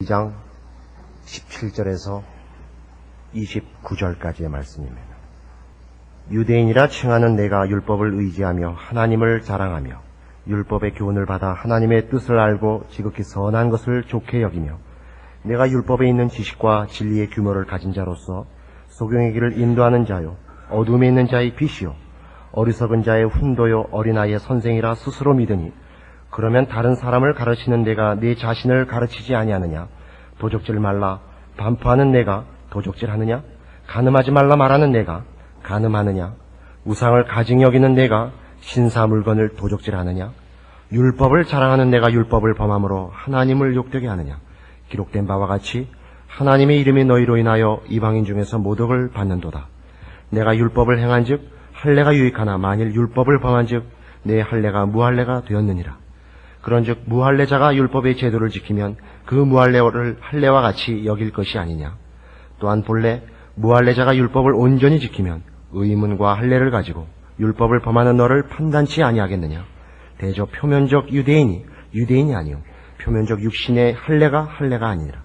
2장 17절에서 29절까지의 말씀입니다. 유대인이라 칭하는 내가 율법을 의지하며 하나님을 자랑하며 율법의 교훈을 받아 하나님의 뜻을 알고 지극히 선한 것을 좋게 여기며 내가 율법에 있는 지식과 진리의 규모를 가진 자로서 소경의 길을 인도하는 자요 어둠에 있는 자의 빛이요 어리석은 자의 훈도요 어린아이의 선생이라 스스로 믿으니 그러면 다른 사람을 가르치는 내가 내 자신을 가르치지 아니하느냐? 도적질 말라 반포하는 내가 도적질하느냐? 간음하지 말라 말하는 내가 간음하느냐? 우상을 가증히 여기는 내가 신사 물건을 도적질하느냐? 율법을 자랑하는 내가 율법을 범함으로 하나님을 욕되게 하느냐? 기록된 바와 같이 하나님의 이름이 너희로 인하여 이방인 중에서 모독을 받는도다. 내가 율법을 행한즉 할례가 유익하나 만일 율법을 범한즉 내 할례가 무할례가 되었느니라. 그런즉 무할례자가 율법의 제도를 지키면 그 무할례를 할례와 같이 여길 것이 아니냐. 또한 본래 무할례자가 율법을 온전히 지키면 의문과 할례를 가지고 율법을 범하는 너를 판단치 아니하겠느냐. 대저 표면적 유대인이 아니요 표면적 육신의 할례가 아니니라.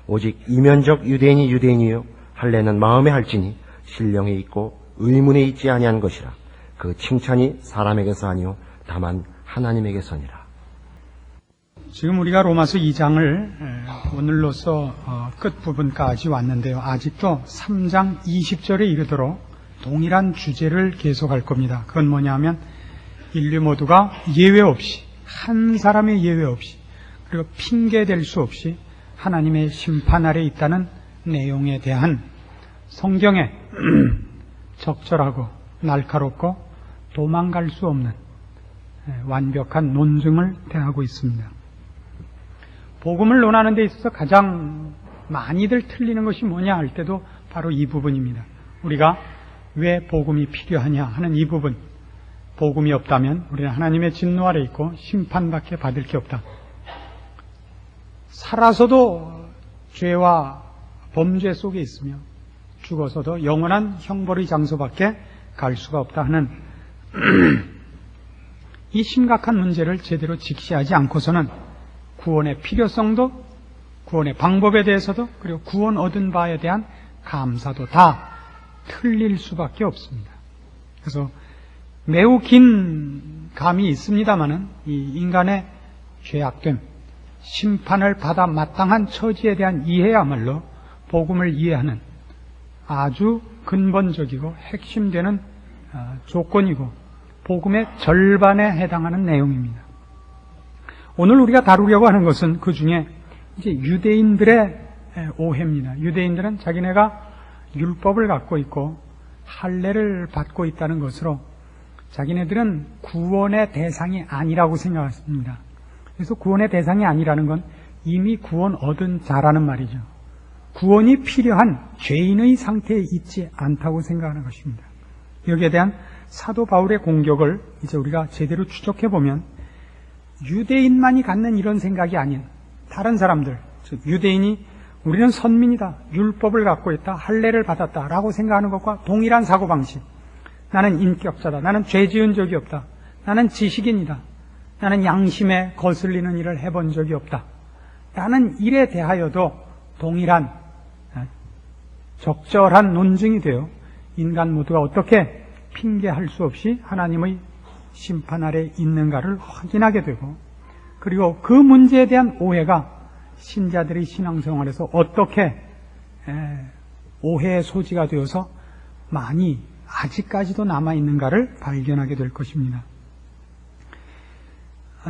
오직 이면적 유대인이요 할례는 마음에 할지니 신령에 있고 의문에 있지 아니한 것이라. 그 칭찬이 사람에게서 아니요 다만 하나님에게서니라. 지금 우리가 로마서 2장을 오늘로서 끝부분까지 왔는데요. 아직도 3장 20절에 이르도록 동일한 주제를 계속할 겁니다. 그건 뭐냐면 인류 모두가 예외 없이 한 사람의 예외 없이 그리고 핑계댈 수 없이 하나님의 심판 아래 있다는 내용에 대한 성경의 적절하고 날카롭고 도망갈 수 없는 완벽한 논증을 대하고 있습니다. 복음을 논하는 데 있어서 가장 많이들 틀리는 것이 뭐냐 할 때도 바로 이 부분입니다. 우리가 왜 복음이 필요하냐 하는 이 부분. 복음이 없다면 우리는 하나님의 진노 아래 있고 심판밖에 받을 게 없다. 살아서도 죄와 범죄 속에 있으며 죽어서도 영원한 형벌의 장소밖에 갈 수가 없다 하는 이 심각한 문제를 제대로 직시하지 않고서는 구원의 필요성도 구원의 방법에 대해서도 그리고 구원 얻은 바에 대한 감사도 다 틀릴 수밖에 없습니다. 그래서 매우 긴 감이 있습니다마는 이 인간의 죄악됨, 심판을 받아 마땅한 처지에 대한 이해야말로 복음을 이해하는 아주 근본적이고 핵심되는 조건이고 복음의 절반에 해당하는 내용입니다. 오늘 우리가 다루려고 하는 것은 그 중에 이제 유대인들의 오해입니다. 유대인들은 자기네가 율법을 갖고 있고 할례를 받고 있다는 것으로 자기네들은 구원의 대상이 아니라고 생각했습니다. 그래서 구원의 대상이 아니라는 건 이미 구원 얻은 자라는 말이죠. 구원이 필요한 죄인의 상태에 있지 않다고 생각하는 것입니다. 여기에 대한 사도 바울의 공격을 이제 우리가 제대로 추적해보면 유대인만이 갖는 이런 생각이 아닌 다른 사람들, 즉 유대인이 우리는 선민이다, 율법을 갖고 있다, 할례를 받았다라고 생각하는 것과 동일한 사고방식. 나는 인격자다, 나는 죄 지은 적이 없다, 나는 지식인이다, 나는 양심에 거슬리는 일을 해본 적이 없다, 라는 일에 대하여도 동일한 적절한 논증이 되어 인간 모두가 어떻게 핑계할 수 없이 하나님의 심판 아래 있는가를 확인하게 되고 그리고 그 문제에 대한 오해가 신자들의 신앙생활에서 어떻게 오해의 소지가 되어서 많이 아직까지도 남아있는가를 발견하게 될 것입니다.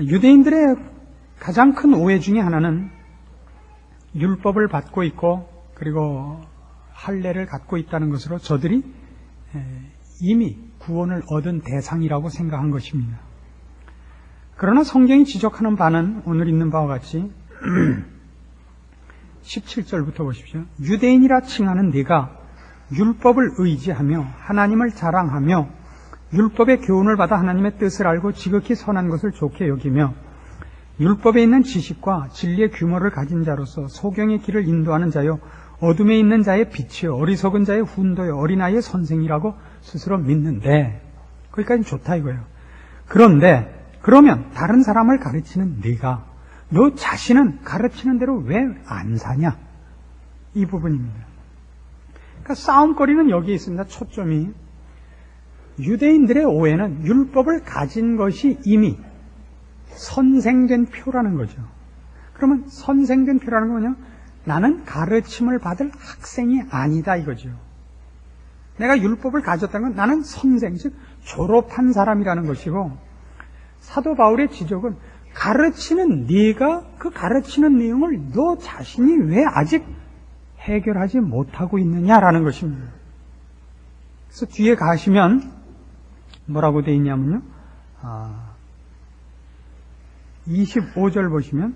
유대인들의 가장 큰 오해 중에 하나는 율법을 받고 있고 그리고 할례를 갖고 있다는 것으로 저들이 이미 구원을 얻은 대상이라고 생각한 것입니다. 그러나 성경이 지적하는 바는 오늘 있는 바와 같이 17절부터 보십시오. 유대인이라 칭하는 네가 율법을 의지하며 하나님을 자랑하며 율법의 교훈을 받아 하나님의 뜻을 알고 지극히 선한 것을 좋게 여기며 율법에 있는 지식과 진리의 규모를 가진 자로서 소경의 길을 인도하는 자요 어둠에 있는 자의 빛이요 어리석은 자의 훈도요 어린아이의 선생이라고 스스로 믿는데 거기까지는 좋다 이거예요. 그런데 그러면 다른 사람을 가르치는 네가 너 자신은 가르치는 대로 왜 안 사냐? 이 부분입니다. 그러니까 싸움거리는 여기에 있습니다. 초점이. 유대인들의 오해는 율법을 가진 것이 이미 선생된 표라는 거죠. 그러면 선생된 표라는 건 뭐냐? 나는 가르침을 받을 학생이 아니다 이거죠. 내가 율법을 가졌다는 건 나는 선생, 즉 졸업한 사람이라는 것이고, 사도 바울의 지적은 가르치는 네가 그 가르치는 내용을 너 자신이 왜 아직 해결하지 못하고 있느냐라는 것입니다. 그래서 뒤에 가시면 뭐라고 되어 있냐면요, 25절 보시면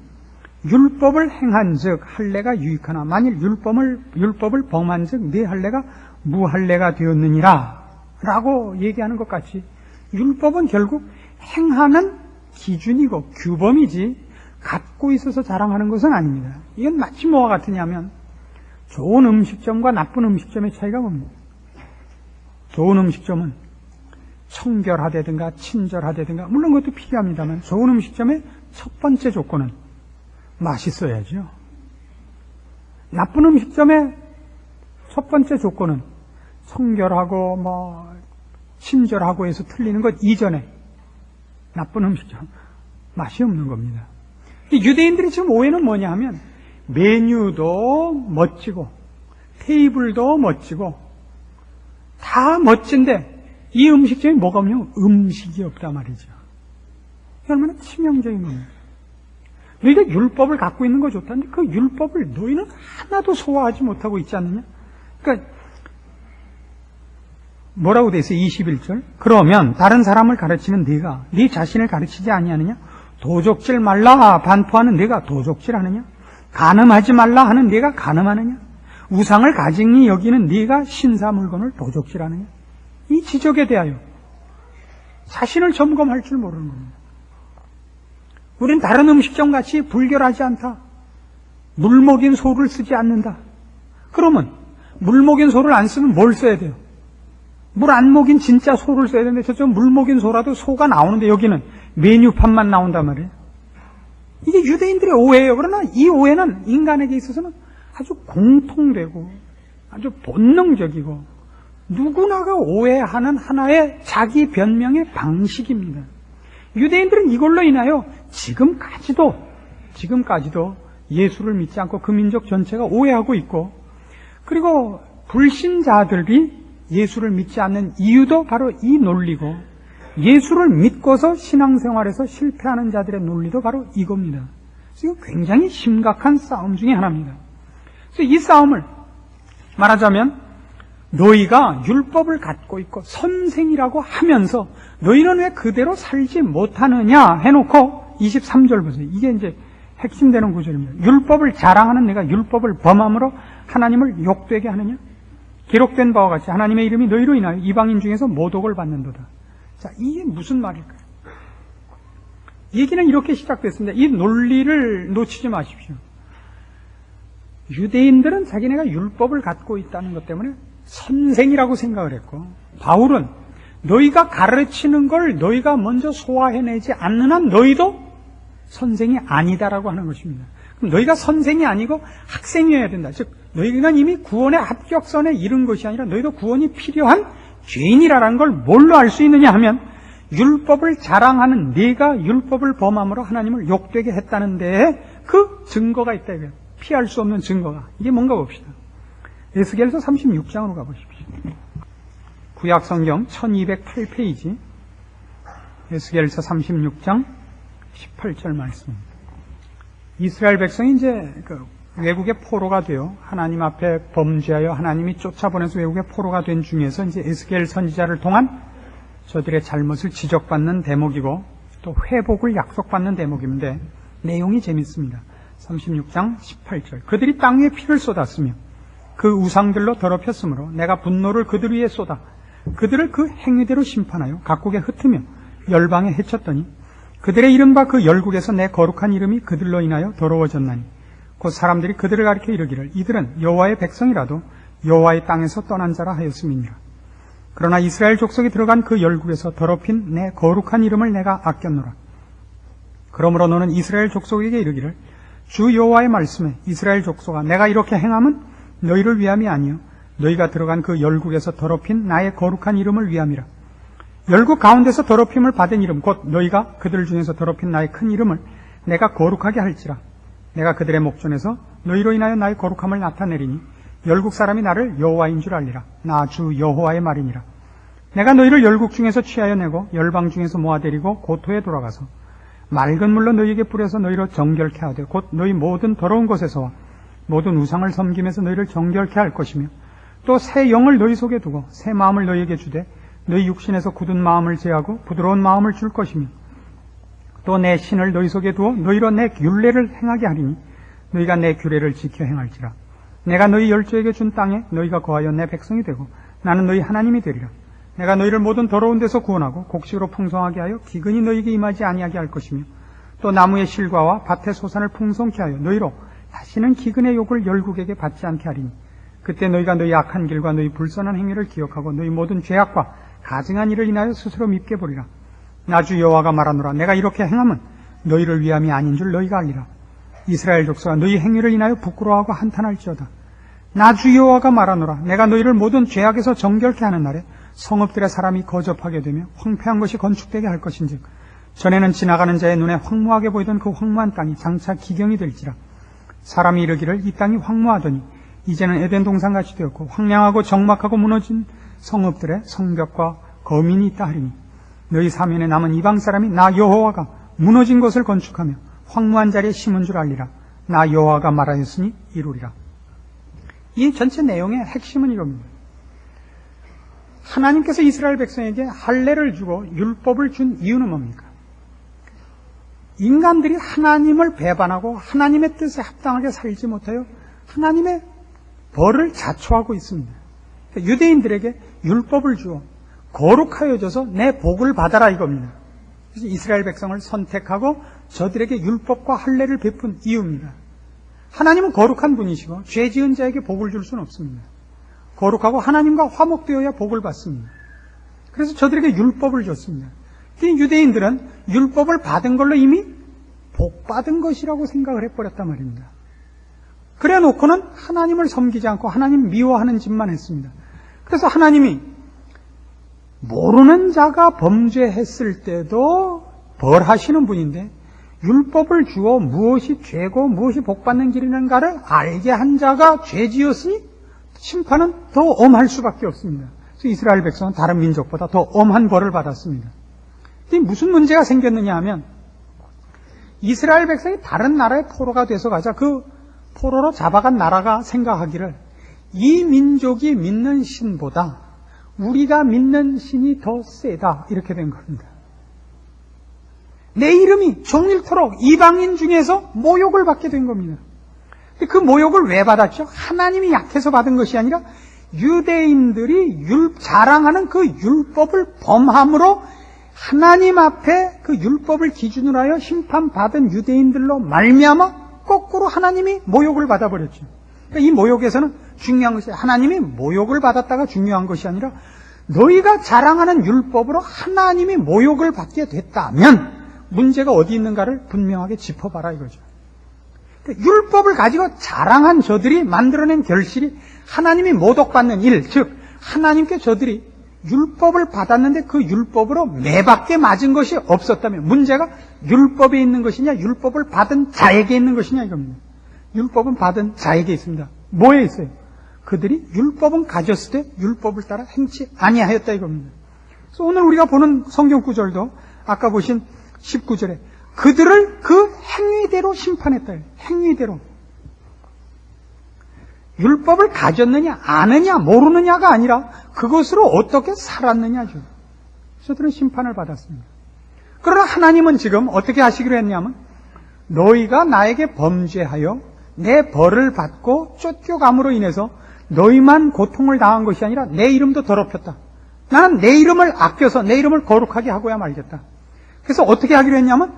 율법을 행한즉 할례가 유익하나 만일 율법을 범한즉 네 할례가 무할례가 되었느니라 라고 얘기하는 것 같이, 율법은 결국 행하는 기준이고 규범이지 갖고 있어서 자랑하는 것은 아닙니다. 이건 마치 뭐와 같으냐면 좋은 음식점과 나쁜 음식점의 차이가 뭡니까? 좋은 음식점은 청결하다든가 친절하다든가 물론 그것도 필요합니다만, 좋은 음식점의 첫 번째 조건은 맛있어야죠. 나쁜 음식점의 첫 번째 조건은 청결하고 친절하고 해서 틀리는 것 이전에 나쁜 음식점 맛이 없는 겁니다. 유대인들이 지금 오해는 뭐냐 하면 메뉴도 멋지고 테이블도 멋지고 다 멋진데 이 음식점이 뭐가 없냐면 음식이 없단 말이죠. 얼마나 치명적인 겁니다. 너희가 율법을 갖고 있는 거 좋다는데 그 율법을 너희는 하나도 소화하지 못하고 있지 않느냐? 그러니까 뭐라고 돼 있어요? 21절. 그러면 다른 사람을 가르치는 네가 네 자신을 가르치지 아니하느냐? 도적질 말라 반포하는 네가 도적질하느냐? 간음하지 말라 하는 네가 간음하느냐? 우상을 가증히 여기는 네가 신사 물건을 도적질하느냐? 이 지적에 대하여 자신을 점검할 줄 모르는 겁니다. 우린 다른 음식점 같이 불결하지 않다. 물 먹인 소를 쓰지 않는다. 그러면 물 먹인 소를 안 쓰면 뭘 써야 돼요? 물 안 먹인 진짜 소를 써야 되는데 저쪽 물 먹인 소라도 소가 나오는데 여기는 메뉴판만 나온단 말이에요. 이게 유대인들의 오해예요. 그러나 이 오해는 인간에게 있어서는 아주 공통되고 아주 본능적이고 누구나가 오해하는 하나의 자기 변명의 방식입니다. 유대인들은 이걸로 인하여 지금까지도 예수를 믿지 않고 그 민족 전체가 오해하고 있고, 그리고 불신자들이 예수를 믿지 않는 이유도 바로 이 논리고, 예수를 믿고서 신앙생활에서 실패하는 자들의 논리도 바로 이겁니다. 그래서 이거 굉장히 심각한 싸움 중에 하나입니다. 그래서 이 싸움을 말하자면 너희가 율법을 갖고 있고 선생이라고 하면서 너희는 왜 그대로 살지 못하느냐 해놓고 23절 보세요. 이게 이제 핵심되는 구절입니다. 율법을 자랑하는 내가 율법을 범함으로 하나님을 욕되게 하느냐? 기록된 바와 같이 하나님의 이름이 너희로 인하여 이방인 중에서 모독을 받는도다. 자, 이게 무슨 말일까요? 얘기는 이렇게 시작됐습니다. 이 논리를 놓치지 마십시오. 유대인들은 자기네가 율법을 갖고 있다는 것 때문에 선생이라고 생각을 했고, 바울은 너희가 가르치는 걸 너희가 먼저 소화해내지 않는 한 너희도 선생이 아니다라고 하는 것입니다. 그럼 너희가 선생이 아니고 학생이어야 된다. 즉 너희는 이미 구원의 합격선에 이른 것이 아니라 너희도 구원이 필요한 죄인이라는 걸 뭘로 알 수 있느냐 하면 율법을 자랑하는 네가 율법을 범함으로 하나님을 욕되게 했다는 데에 그 증거가 있다 이거예요. 피할 수 없는 증거가. 이게 뭔가 봅시다. 에스겔서 36장으로 가보십시오. 구약성경 1208페이지 에스겔서 36장 18절 말씀입니다. 이스라엘 백성이 이제 외국의 포로가 되어 하나님 앞에 범죄하여 하나님이 쫓아보내서 외국의 포로가 된 중에서 이제 에스겔 선지자를 통한 저들의 잘못을 지적받는 대목이고 또 회복을 약속받는 대목인데 내용이 재밌습니다. 36장 18절. 그들이 땅 위에 피를 쏟았으며 그 우상들로 더럽혔으므로 내가 분노를 그들 위에 쏟아 그들을 그 행위대로 심판하여 각국에 흩으며 열방에 해쳤더니 그들의 이름과 그 열국에서 내 거룩한 이름이 그들로 인하여 더러워졌나니 곧 사람들이 그들을 가리켜 이르기를 이들은 여호와의 백성이라도 여호와의 땅에서 떠난 자라 하였음이니라. 그러나 이스라엘 족속이 들어간 그 열국에서 더럽힌 내 거룩한 이름을 내가 아꼈노라. 그러므로 너는 이스라엘 족속에게 이르기를 주 여호와의 말씀에 이스라엘 족속아 내가 이렇게 행함은 너희를 위함이 아니요 너희가 들어간 그 열국에서 더럽힌 나의 거룩한 이름을 위함이라. 열국 가운데서 더럽힘을 받은 이름 곧 너희가 그들 중에서 더럽힌 나의 큰 이름을 내가 거룩하게 할지라. 내가 그들의 목전에서 너희로 인하여 나의 거룩함을 나타내리니 열국 사람이 나를 여호와인 줄 알리라. 나 주 여호와의 말이니라. 내가 너희를 열국 중에서 취하여 내고 열방 중에서 모아데리고 고토에 돌아가서 맑은 물로 너희에게 뿌려서 너희로 정결케 하되 곧 너희 모든 더러운 곳에서와 모든 우상을 섬김에서 너희를 정결케 할 것이며 또 새 영을 너희 속에 두고 새 마음을 너희에게 주되 너희 육신에서 굳은 마음을 제하고 부드러운 마음을 줄 것이며 또 내 신을 너희 속에 두어 너희로 내 율례를 행하게 하리니 너희가 내 규례를 지켜 행할지라. 내가 너희 열조에게 준 땅에 너희가 거하여 내 백성이 되고 나는 너희 하나님이 되리라. 내가 너희를 모든 더러운 데서 구원하고 곡식으로 풍성하게 하여 기근이 너희에게 임하지 아니하게 할 것이며 또 나무의 실과와 밭의 소산을 풍성케 하여 너희로 다시는 기근의 욕을 열국에게 받지 않게 하리니 그때 너희가 너희 악한 길과 너희 불선한 행위를 기억하고 너희 모든 죄악과 가증한 일을 인하여 스스로 밉게 보리라. 나 주 여호와가 말하노라. 내가 이렇게 행함은 너희를 위함이 아닌 줄 너희가 알리라. 이스라엘 족속아 너희 행위를 인하여 부끄러워하고 한탄할지어다. 나 주 여호와가 말하노라. 내가 너희를 모든 죄악에서 정결케 하는 날에 성읍들의 사람이 거접하게 되며 황폐한 것이 건축되게 할 것인즉 전에는 지나가는 자의 눈에 황무하게 보이던 그 황무한 땅이 장차 기경이 될지라. 사람이 이르기를 이 땅이 황무하더니 이제는 에덴 동산같이 되었고 황량하고 적막하고 무너진 성읍들의 성벽과 거민이 있다 하리니 너희 사면에 남은 이방 사람이 나 여호와가 무너진 것을 건축하며 황무한 자리에 심은 줄 알리라. 나 여호와가 말하였으니 이루리라. 이 전체 내용의 핵심은 이겁니다. 하나님께서 이스라엘 백성에게 할례를 주고 율법을 준 이유는 뭡니까? 인간들이 하나님을 배반하고 하나님의 뜻에 합당하게 살지 못하여 하나님의 벌을 자초하고 있습니다. 유대인들에게 율법을 주어 거룩하여져서 내 복을 받아라 이겁니다. 그래서 이스라엘 백성을 선택하고 저들에게 율법과 할례를 베푼 이유입니다. 하나님은 거룩한 분이시고 죄 지은 자에게 복을 줄 수는 없습니다. 거룩하고 하나님과 화목되어야 복을 받습니다. 그래서 저들에게 율법을 줬습니다. 유대인들은 율법을 받은 걸로 이미 복 받은 것이라고 생각을 해버렸단 말입니다. 그래 놓고는 하나님을 섬기지 않고 하나님 미워하는 짓만 했습니다. 그래서 하나님이 모르는 자가 범죄했을 때도 벌하시는 분인데 율법을 주어 무엇이 죄고 무엇이 복받는 길이는가를 알게 한 자가 죄지었으니 심판은 더 엄할 수밖에 없습니다. 그래서 이스라엘 백성은 다른 민족보다 더 엄한 벌을 받았습니다. 무슨 문제가 생겼느냐 하면 이스라엘 백성이 다른 나라의 포로가 돼서 가자 그 포로로 잡아간 나라가 생각하기를 이 민족이 믿는 신보다 우리가 믿는 신이 더 세다 이렇게 된 겁니다. 내 이름이 종일토록 이방인 중에서 모욕을 받게 된 겁니다. 그 모욕을 왜 받았죠? 하나님이 약해서 받은 것이 아니라 유대인들이 자랑하는 그 율법을 범함으로 하나님 앞에 그 율법을 기준으로 하여 심판받은 유대인들로 말미암아 거꾸로 하나님이 모욕을 받아버렸죠. 그러니까 이 모욕에서는 중요한 것이 하나님이 모욕을 받았다가 중요한 것이 아니라 너희가 자랑하는 율법으로 하나님이 모욕을 받게 됐다면 문제가 어디 있는가를 분명하게 짚어봐라 이거죠. 그러니까 율법을 가지고 자랑한 저들이 만들어낸 결실이 하나님이 모독받는 일, 즉 하나님께 저들이 율법을 받았는데 그 율법으로 매받게 맞은 것이 없었다면 문제가 율법에 있는 것이냐 율법을 받은 자에게 있는 것이냐 이겁니다. 율법은 받은 자에게 있습니다. 뭐에 있어요? 그들이 율법은 가졌을 때 율법을 따라 행치 아니하였다 이겁니다. 그래서 오늘 우리가 보는 성경 구절도 아까 보신 19절에 그들을 그 행위대로 심판했다. 행위대로. 율법을 가졌느냐 아느냐 모르느냐가 아니라 그것으로 어떻게 살았느냐죠. 저들은 심판을 받았습니다. 그러나 하나님은 지금 어떻게 하시기로 했냐면 너희가 나에게 범죄하여 내 벌을 받고 쫓겨감으로 인해서 너희만 고통을 당한 것이 아니라 내 이름도 더럽혔다. 나는 내 이름을 아껴서 내 이름을 거룩하게 하고야 말겠다. 그래서 어떻게 하기로 했냐면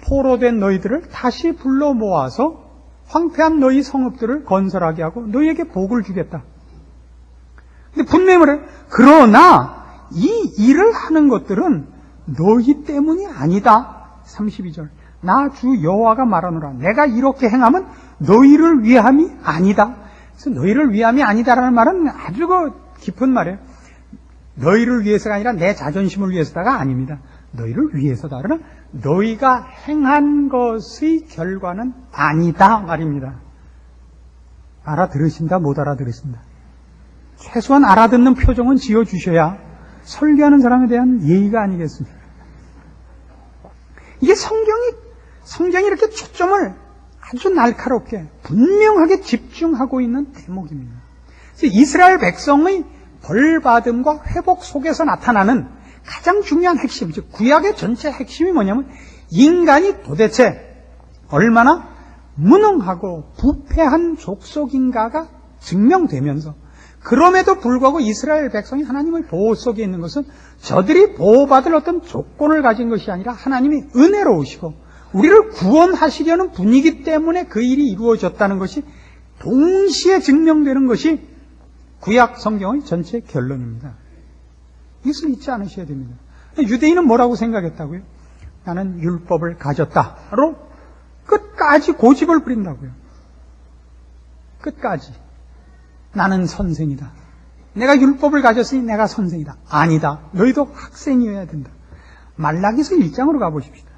포로된 너희들을 다시 불러 모아서 황폐한 너희 성읍들을 건설하게 하고 너희에게 복을 주겠다. 근데 분명히 말해요. 그러나 이 일을 하는 것들은 너희 때문이 아니다. 32절. 나 주 여호와가 말하노라. 내가 이렇게 행하면 너희를 위함이 아니다. 그래서 너희를 위함이 아니다라는 말은 아주 깊은 말이에요. 너희를 위해서가 아니라 내 자존심을 위해서다가 아닙니다. 너희를 위해서다. 그러나 너희가 행한 것의 결과는 아니다 말입니다. 알아들으신다, 못 알아들으신다. 최소한 알아듣는 표정은 지어주셔야 설교하는 사람에 대한 예의가 아니겠습니까? 이게 성경이 이렇게 초점을 아주 날카롭게 분명하게 집중하고 있는 대목입니다. 그래서 이스라엘 백성의 벌받음과 회복 속에서 나타나는 가장 중요한 핵심, 즉 구약의 전체 핵심이 뭐냐면 인간이 도대체 얼마나 무능하고 부패한 족속인가가 증명되면서, 그럼에도 불구하고 이스라엘 백성이 하나님의 보호 속에 있는 것은 저들이 보호받을 어떤 조건을 가진 것이 아니라 하나님이 은혜로우시고 우리를 구원하시려는 분이기 때문에 그 일이 이루어졌다는 것이 동시에 증명되는 것이 구약 성경의 전체 결론입니다. 이것을 잊지 않으셔야 됩니다. 유대인은 뭐라고 생각했다고요? 나는 율법을 가졌다로 끝까지 고집을 부린다고요. 끝까지. 나는 선생이다. 내가 율법을 가졌으니 내가 선생이다. 아니다. 너희도 학생이어야 된다. 말라기서 1장으로 가보십시다.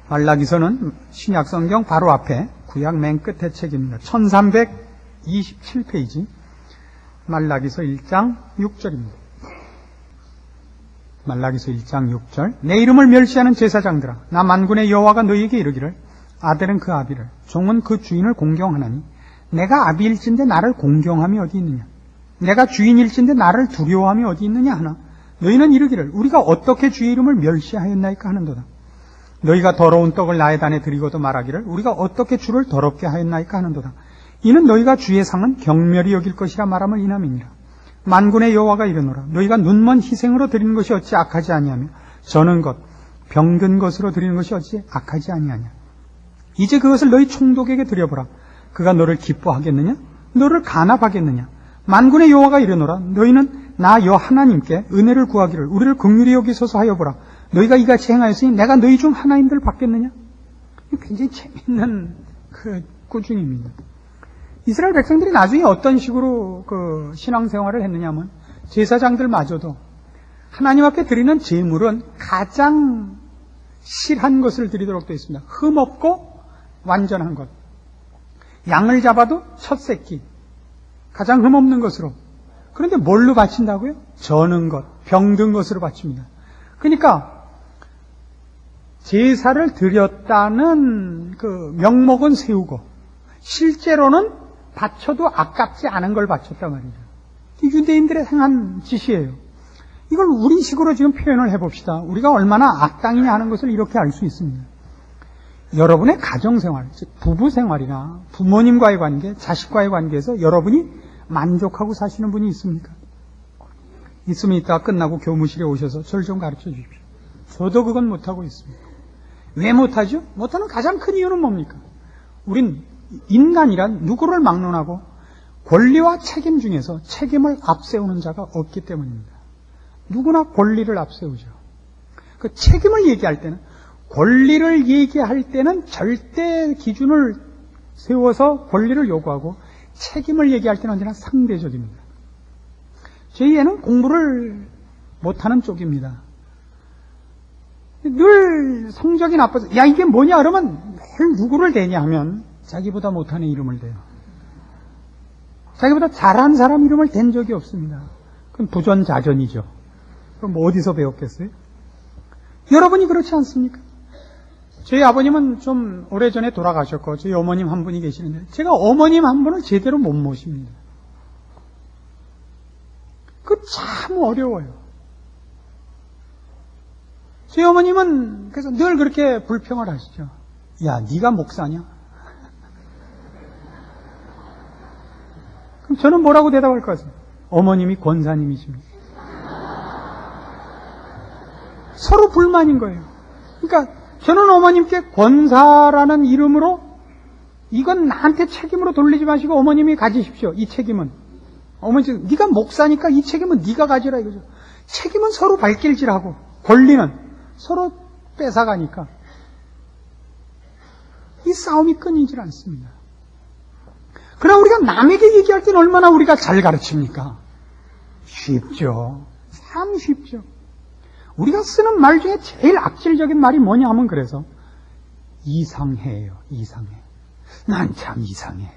말라기서는 신약성경 바로 앞에 구약 맨 끝에 책입니다. 1327페이지 말라기서 1장 6절입니다. 말라기서 1장 6절 내 이름을 멸시하는 제사장들아 나 만군의 여호와가 너희에게 이르기를 아들은 그 아비를 종은 그 주인을 공경하나니 내가 아비일진데 나를 공경함이 어디 있느냐 내가 주인일진데 나를 두려워함이 어디 있느냐 하나 너희는 이르기를 우리가 어떻게 주의 이름을 멸시하였나이까 하는도다. 너희가 더러운 떡을 나의 단에 드리고도 말하기를 우리가 어떻게 주를 더럽게 하였나이까 하는도다. 이는 너희가 주의 상은 경멸히 여길 것이라 말함을 인함이니라. 만군의 여호와가 이르노라 너희가 눈먼 희생으로 드리는 것이 어찌 악하지 아니하며 저는 것 병든 것으로 드리는 것이 어찌 악하지 아니하냐. 이제 그것을 너희 총독에게 드려보라. 그가 너를 기뻐하겠느냐 너를 간합하겠느냐. 만군의 여호와가 이르노라 너희는 나 여 하나님께 은혜를 구하기를 우리를 긍휼히 여기소서 하여 보라. 너희가 이같이 행하였으니 내가 너희 중 하나님들 받겠느냐. 굉장히 재밌는 꾸중입니다. 이스라엘 백성들이 나중에 어떤 식으로 신앙생활을 했느냐면 제사장들마저도 하나님 앞에 드리는 제물은 가장 실한 것을 드리도록 되어 있습니다. 흠없고 완전한 것. 양을 잡아도 첫 새끼 가장 흠없는 것으로. 그런데 뭘로 바친다고요? 저는 것, 병든 것으로 바칩니다. 그러니까 제사를 드렸다는 명목은 세우고 실제로는 바쳐도 아깝지 않은 걸 바쳤단 말이죠. 유대인들의 행한 짓이에요. 이걸 우리식으로 지금 표현을 해봅시다. 우리가 얼마나 악당이냐 하는 것을 이렇게 알 수 있습니다. 여러분의 가정생활, 즉 부부생활이나 부모님과의 관계, 자식과의 관계에서 여러분이 만족하고 사시는 분이 있습니까? 있으면 이따가 끝나고 교무실에 오셔서 저를 좀 가르쳐 주십시오. 저도 그건 못하고 있습니다. 왜 못하죠? 못하는 가장 큰 이유는 뭡니까? 우린 인간이란 누구를 막론하고 권리와 책임 중에서 책임을 앞세우는 자가 없기 때문입니다. 누구나 권리를 앞세우죠. 그 책임을 얘기할 때는 권리를 얘기할 때는 절대 기준을 세워서 권리를 요구하고 책임을 얘기할 때는 언제나 상대적입니다. 저희 애는 공부를 못하는 쪽입니다. 늘 성적이 나빠서 야 이게 뭐냐 그러면 늘 누구를 대냐 하면 자기보다 못하는 이름을 대요. 자기보다 잘한 사람 이름을 댄 적이 없습니다. 그건 부전자전이죠. 그럼 뭐 어디서 배웠겠어요? 여러분이 그렇지 않습니까? 저희 아버님은 좀 오래전에 돌아가셨고 저희 어머님 한 분이 계시는데 제가 어머님 한 분을 제대로 못 모십니다. 그 참 어려워요. 저희 어머님은 그래서 늘 그렇게 불평을 하시죠. 야, 네가 목사냐? 그럼 저는 뭐라고 대답할 것 같습니다. 어머님이 권사님이십니다. 서로 불만인 거예요. 그러니까 저는 어머님께 권사라는 이름으로 이건 나한테 책임으로 돌리지 마시고 어머님이 가지십시오. 이 책임은. 어머니, 네가 목사니까 이 책임은 네가 가지라 이거죠. 책임은 서로 발길질하고 권리는 서로 뺏어가니까 이 싸움이 끊이질 않습니다. 그러나 우리가 남에게 얘기할 때는 얼마나 우리가 잘 가르칩니까? 쉽죠. 참 쉽죠. 우리가 쓰는 말 중에 제일 악질적인 말이 뭐냐 하면 그래서 이상해요. 이상해. 난 참 이상해.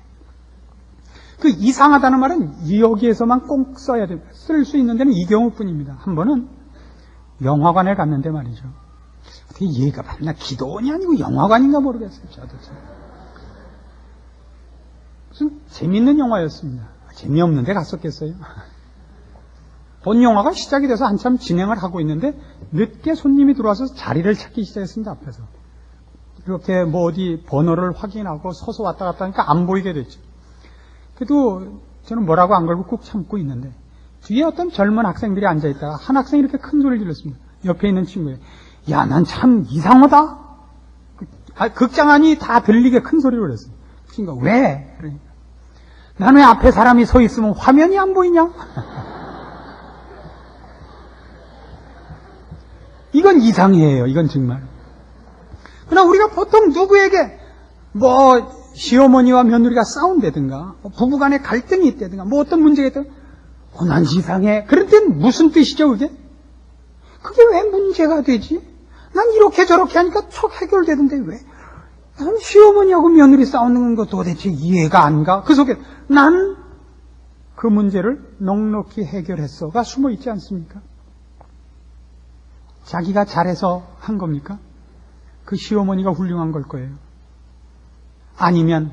그 이상하다는 말은 여기에서만 꼭 써야 됩니다. 쓸 수 있는 데는 이 경우뿐입니다. 한 번은 영화관에 갔는데 말이죠. 어떻게 얘가 맞나? 기도원이 아니고 영화관인가 모르겠어요. 저도 참. 무슨 재밌는 영화였습니다. 재미없는데 갔었겠어요. 본 영화가 시작이 돼서 한참 진행을 하고 있는데 늦게 손님이 들어와서 자리를 찾기 시작했습니다. 앞에서. 이렇게 뭐 어디 번호를 확인하고 서서 왔다 갔다 하니까 안 보이게 됐죠. 그래도 저는 뭐라고 안 걸고 꾹 참고 있는데 뒤에 어떤 젊은 학생들이 앉아있다가 한 학생이 이렇게 큰 소리를 질렀습니다. 옆에 있는 친구에 야, 난 참 이상하다. 극장 안이 다 들리게 큰 소리를 했어요. 친구가 왜? 그러니까 난 왜 앞에 사람이 서 있으면 화면이 안 보이냐? 이건 이상해요. 이건 정말. 그러나 우리가 보통 누구에게 뭐 시어머니와 며느리가 싸운다든가 부부간에 갈등이 있다든가 뭐 어떤 문제가 있다든가 난 이상해. 그럴 땐 무슨 뜻이죠 그게? 그게 왜 문제가 되지? 난 이렇게 저렇게 하니까 척 해결되던데 왜? 난 시어머니하고 며느리 싸우는 거 도대체 이해가 안 가. 그 속에 난 그 문제를 넉넉히 해결했어가 숨어 있지 않습니까? 자기가 잘해서 한 겁니까? 그 시어머니가 훌륭한 걸 거예요. 아니면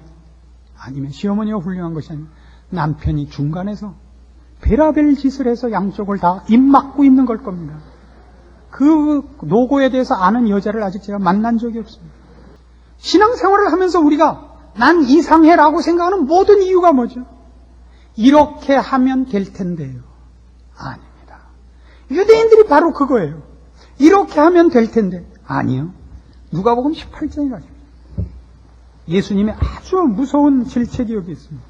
시어머니가 훌륭한 것이 아니라 남편이 중간에서 베라벨 짓을 해서 양쪽을 다 입 막고 있는 걸 겁니다. 그 노고에 대해서 아는 여자를 아직 제가 만난 적이 없습니다. 신앙생활을 하면서 우리가 난 이상해라고 생각하는 모든 이유가 뭐죠? 이렇게 하면 될 텐데요. 아닙니다. 유대인들이 바로 그거예요. 이렇게 하면 될 텐데. 아니요. 누가복음 18장에 가죠. 예수님의 아주 무서운 질책이 여기 있습니다.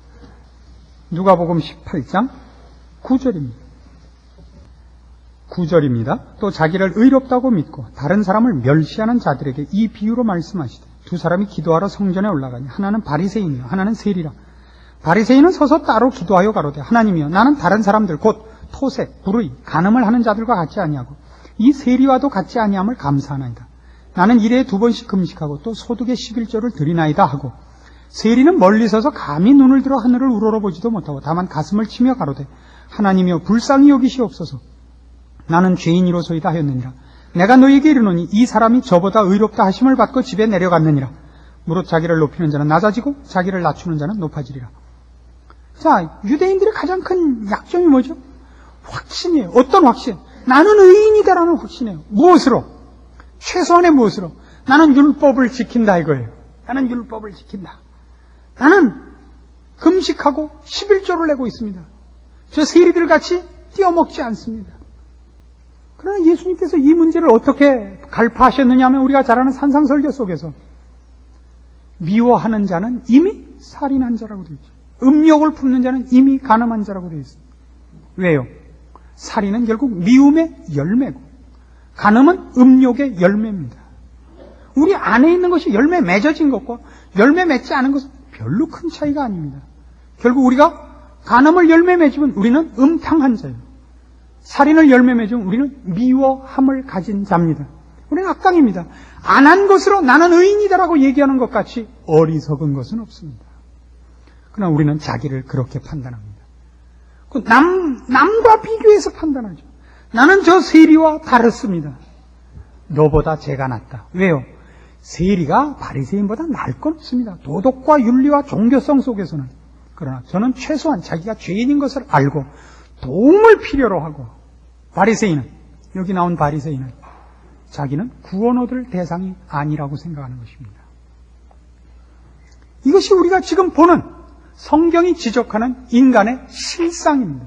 누가복음 18장 9절입니다. 또 자기를 의롭다고 믿고 다른 사람을 멸시하는 자들에게 이 비유로 말씀하시되 두 사람이 기도하러 성전에 올라가니 하나는 바리새인이요 하나는 세리라. 바리새인은 서서 따로 기도하여 가로되 하나님이여 나는 다른 사람들 곧 토색, 불의, 간음을 하는 자들과 같지 아니하고 이 세리와도 같지 아니함을 감사하나이다. 나는 일에 2번씩 금식하고 또 소득의 11조를 드리나이다 하고 세리는 멀리 서서 감히 눈을 들어 하늘을 우러러보지도 못하고 다만 가슴을 치며 가로되 하나님이여 불쌍히 여기시옵소서. 나는 죄인이로소이다 하였느니라. 내가 너희에게 이르노니 이 사람이 저보다 의롭다 하심을 받고 집에 내려갔느니라. 무릇 자기를 높이는 자는 낮아지고 자기를 낮추는 자는 높아지리라. 자, 유대인들의 가장 큰 약점이 뭐죠? 확신이에요. 어떤 확신? 나는 의인이다라는 확신이에요. 무엇으로? 최소한의 무엇으로? 나는 율법을 지킨다 이거예요. 나는 율법을 지킨다. 나는 금식하고 11조를 내고 있습니다. 저 세리들 같이 띄어먹지 않습니다. 그러나 예수님께서 이 문제를 어떻게 갈파하셨느냐 하면 우리가 잘 아는 산상설교 속에서 미워하는 자는 이미 살인한 자라고 되어 있죠. 음욕을 품는 자는 이미 간음한 자라고 되어 있습니다. 왜요? 살인은 결국 미움의 열매고 간음은 음욕의 열매입니다. 우리 안에 있는 것이 열매 맺어진 것과 열매 맺지 않은 것은 별로 큰 차이가 아닙니다. 결국 우리가 간음을 열매 맺으면 우리는 음탕한 자예요. 살인을 열매 맺으면 우리는 미워함을 가진 자입니다. 우리는 악당입니다. 안 한 것으로 나는 의인이다라고 얘기하는 것 같이 어리석은 것은 없습니다. 그러나 우리는 자기를 그렇게 판단합니다. 남과 비교해서 판단하죠. 나는 저 세리와 다르습니다. 너보다 제가 낫다. 왜요? 세리가 바리새인보다 나을 건 없습니다. 도덕과 윤리와 종교성 속에서는. 그러나 저는 최소한 자기가 죄인인 것을 알고 도움을 필요로 하고 바리새인은 여기 나온 바리새인은 자기는 구원 얻을 대상이 아니라고 생각하는 것입니다. 이것이 우리가 지금 보는 성경이 지적하는 인간의 실상입니다.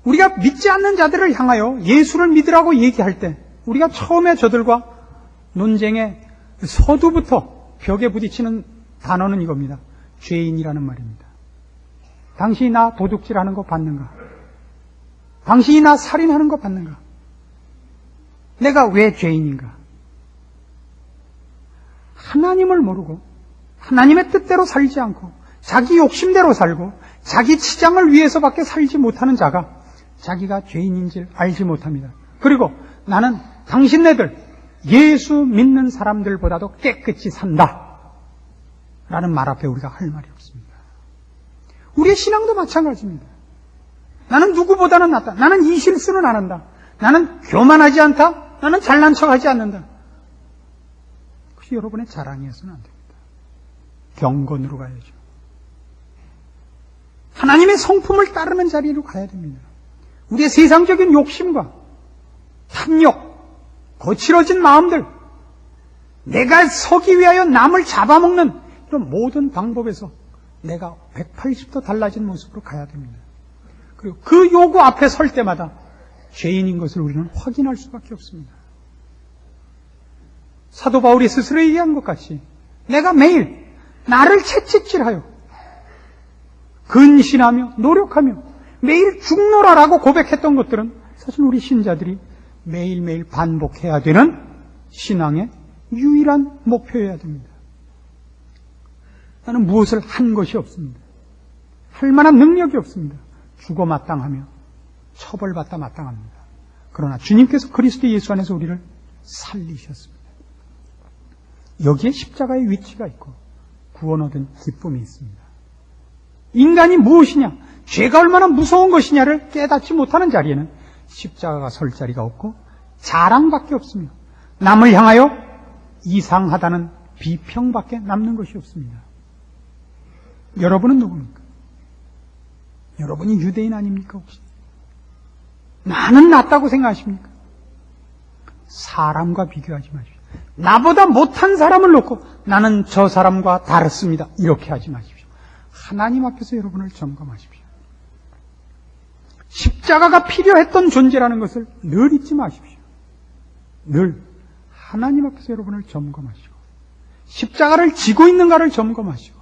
우리가 믿지 않는 자들을 향하여 예수를 믿으라고 얘기할 때 우리가 처음에 저들과 논쟁의 서두부터 벽에 부딪히는 단어는 이겁니다. 죄인이라는 말입니다. 당신이 나 도둑질하는 거 봤는가? 당신이 나 살인하는 거 봤는가? 내가 왜 죄인인가? 하나님을 모르고 하나님의 뜻대로 살지 않고 자기 욕심대로 살고 자기 치장을 위해서밖에 살지 못하는 자가 자기가 죄인인지를 알지 못합니다. 그리고 나는 당신네들 예수 믿는 사람들보다도 깨끗이 산다 라는 말 앞에 우리가 할 말이 없습니다. 우리의 신앙도 마찬가지입니다. 나는 누구보다는 낫다. 나는 이 실수는 안 한다. 나는 교만하지 않다. 나는 잘난 척하지 않는다. 그것이 여러분의 자랑이어서는 안 됩니다. 경건으로 가야죠. 하나님의 성품을 따르는 자리로 가야 됩니다. 우리의 세상적인 욕심과 탐욕, 거칠어진 마음들, 내가 서기 위하여 남을 잡아먹는 이런 모든 방법에서 내가 180도 달라진 모습으로 가야 됩니다. 그리고 그 요구 앞에 설 때마다 죄인인 것을 우리는 확인할 수밖에 없습니다. 사도 바울이 스스로 얘기한 것 같이 내가 매일 나를 채찍질하여 근신하며 노력하며 매일 죽노라라고 고백했던 것들은 사실 우리 신자들이 매일매일 반복해야 되는 신앙의 유일한 목표여야 됩니다. 나는 무엇을 한 것이 없습니다. 할 만한 능력이 없습니다. 죽어 마땅하며 처벌받다 마땅합니다. 그러나 주님께서 그리스도 예수 안에서 우리를 살리셨습니다. 여기에 십자가의 위치가 있고 구원 얻은 기쁨이 있습니다. 인간이 무엇이냐, 죄가 얼마나 무서운 것이냐를 깨닫지 못하는 자리에는 십자가가 설 자리가 없고 자랑밖에 없으며 남을 향하여 이상하다는 비평밖에 남는 것이 없습니다. 여러분은 누굽니까? 여러분이 유대인 아닙니까 혹시? 나는 낫다고 생각하십니까? 사람과 비교하지 마십시오. 나보다 못한 사람을 놓고 나는 저 사람과 다릅니다. 이렇게 하지 마십시오. 하나님 앞에서 여러분을 점검하십시오. 십자가가 필요했던 존재라는 것을 늘 잊지 마십시오. 늘 하나님 앞에서 여러분을 점검하시고 십자가를 지고 있는가를 점검하시고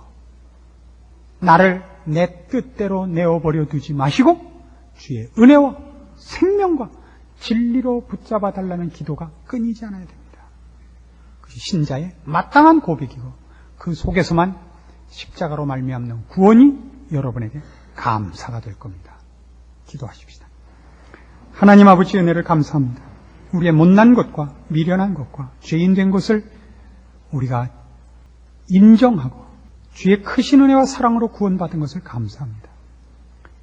나를 내 뜻대로 내어버려 두지 마시고 주의 은혜와 생명과 진리로 붙잡아 달라는 기도가 끊이지 않아야 됩니다. 그것이 신자의 마땅한 고백이고 그 속에서만 십자가로 말미암는 구원이 여러분에게 감사가 될 겁니다. 기도하십시다. 하나님 아버지 은혜를 감사합니다. 우리의 못난 것과 미련한 것과 죄인 된 것을 우리가 인정하고 주의 크신 은혜와 사랑으로 구원받은 것을 감사합니다.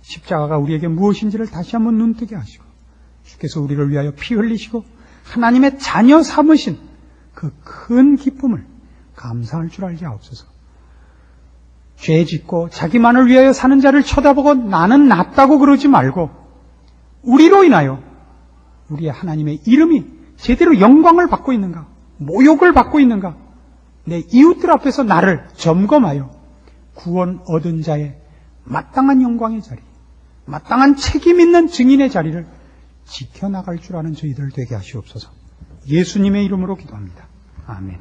십자가가 우리에게 무엇인지를 다시 한번 눈뜨게 하시고 주께서 우리를 위하여 피 흘리시고 하나님의 자녀 삼으신 그 큰 기쁨을 감사할 줄 알게 하옵소서. 죄 짓고 자기만을 위하여 사는 자를 쳐다보고 나는 낫다고 그러지 말고 우리로 인하여 우리의 하나님의 이름이 제대로 영광을 받고 있는가, 모욕을 받고 있는가, 내 이웃들 앞에서 나를 점검하여 구원 얻은 자의 마땅한 영광의 자리, 마땅한 책임 있는 증인의 자리를 지켜나갈 줄 아는 저희들 되게 하시옵소서. 예수님의 이름으로 기도합니다. 아멘.